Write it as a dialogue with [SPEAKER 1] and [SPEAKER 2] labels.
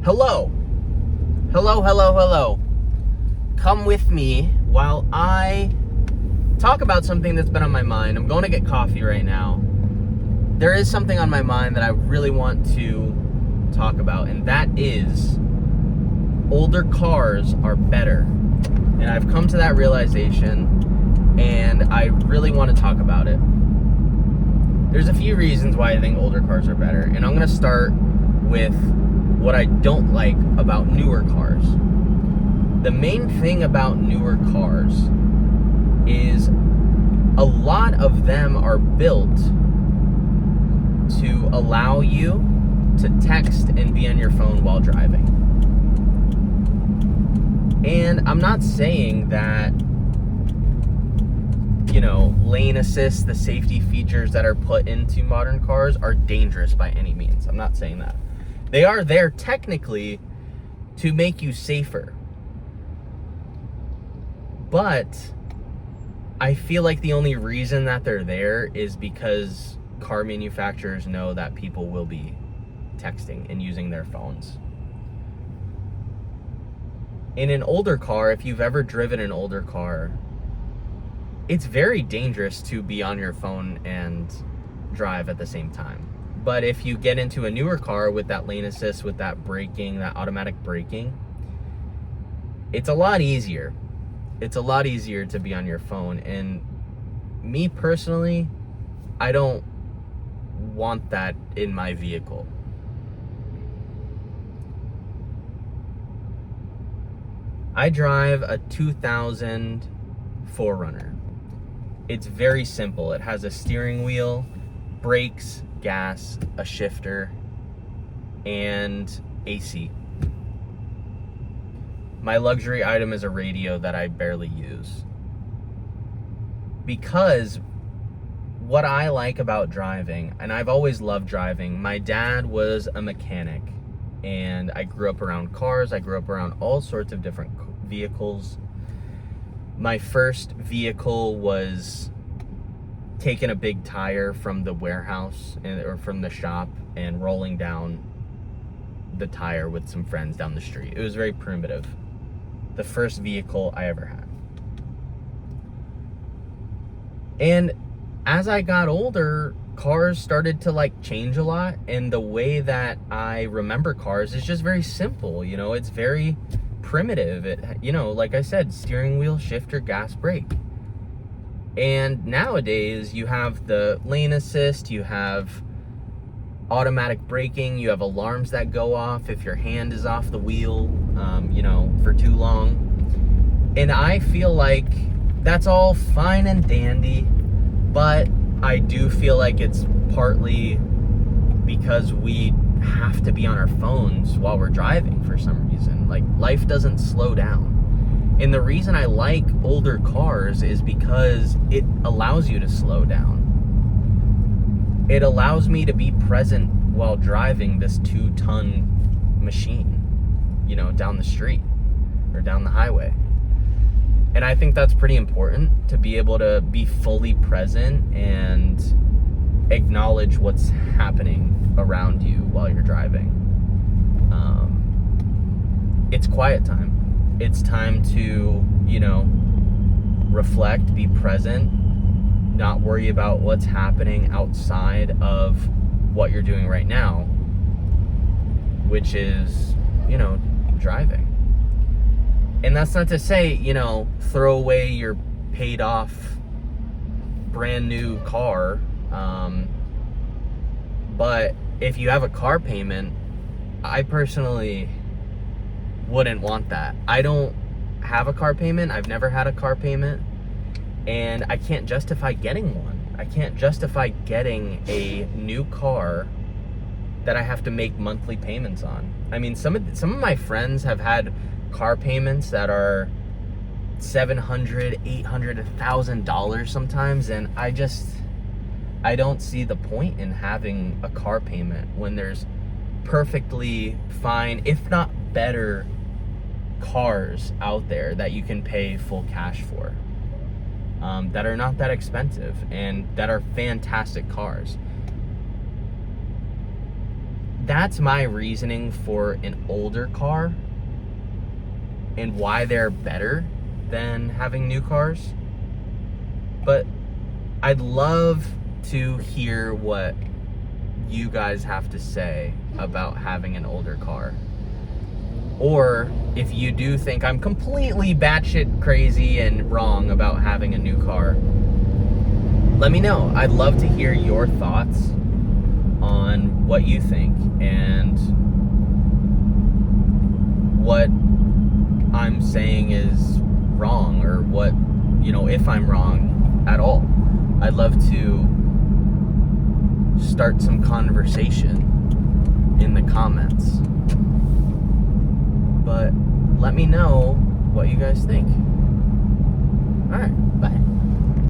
[SPEAKER 1] Hello. Hello. Come with me while I talk about something that's been on my mind. I'm going to get coffee right now. There is something on my mind that I really want to talk about, and that is older cars are better. And I've come to that realization, and I really want to talk about it. There's a few reasons why I think older cars are better, and I'm going to start with what I don't like about newer cars. The main thing about newer cars is a lot of them are built to allow you to text and be on your phone while driving. And I'm not saying that, lane assist, the safety features that are put into modern cars are dangerous by any means. I'm not saying that. They are there technically to make you safer. But I feel like the only reason that they're there is because car manufacturers know that people will be texting and using their phones. In an older car, if you've ever driven an older car, it's very dangerous to be on your phone and drive at the same time. But if you get into a newer car with that lane assist, with that braking, that automatic braking, it's a lot easier. It's a lot easier to be on your phone. And me personally, I don't want that in my vehicle. I drive a 2000 4Runner. It's very simple. It has a steering wheel, brakes, gas, a shifter, and AC. My luxury item is a radio that I barely use. Because what I like about driving, and I've always loved driving, my dad was a mechanic, and I grew up around cars. I grew up around all sorts of different vehicles. My first vehicle was taking a big tire from the warehouse or from the shop and rolling down the tire with some friends down the street. It was very primitive. The first vehicle I ever had. And as I got older, cars started to change a lot, and the way that I remember cars is just very simple. It's very primitive. Like I said, steering wheel, shifter, gas, brake. And nowadays you have the lane assist, you have automatic braking, you have alarms that go off if your hand is off the wheel, for too long. And I feel like that's all fine and dandy, but I do feel like it's partly because we have to be on our phones while we're driving for some reason. Life doesn't slow down. And the reason I like older cars is because it allows you to slow down. It allows me to be present while driving this 2-ton machine, down the street or down the highway. And I think that's pretty important, to be able to be fully present and acknowledge what's happening around you while you're driving. It's quiet time. It's time to, reflect, be present, not worry about what's happening outside of what you're doing right now, which is, driving. And that's not to say, throw away your paid off brand new car. But if you have a car payment, I personally wouldn't want that. I don't have a car payment. I've never had a car payment, and I can't justify getting one. I can't justify getting a new car that I have to make monthly payments on. I mean, some of my friends have had car payments that are $700, $800, $1,000 sometimes, and I don't see the point in having a car payment when there's perfectly fine, if not better, cars out there that you can pay full cash for, that are not that expensive and that are fantastic cars. that's my reasoning for an older car and why they're better than having new cars. But I'd love to hear what you guys have to say about having an older car. Or if you do think I'm completely batshit crazy and wrong about having a new car, let me know. I'd love to hear your thoughts on what you think and what I'm saying is wrong, or what, if I'm wrong at all. I'd love to start some conversation in the comments. But let me know what you guys think. All right, bye.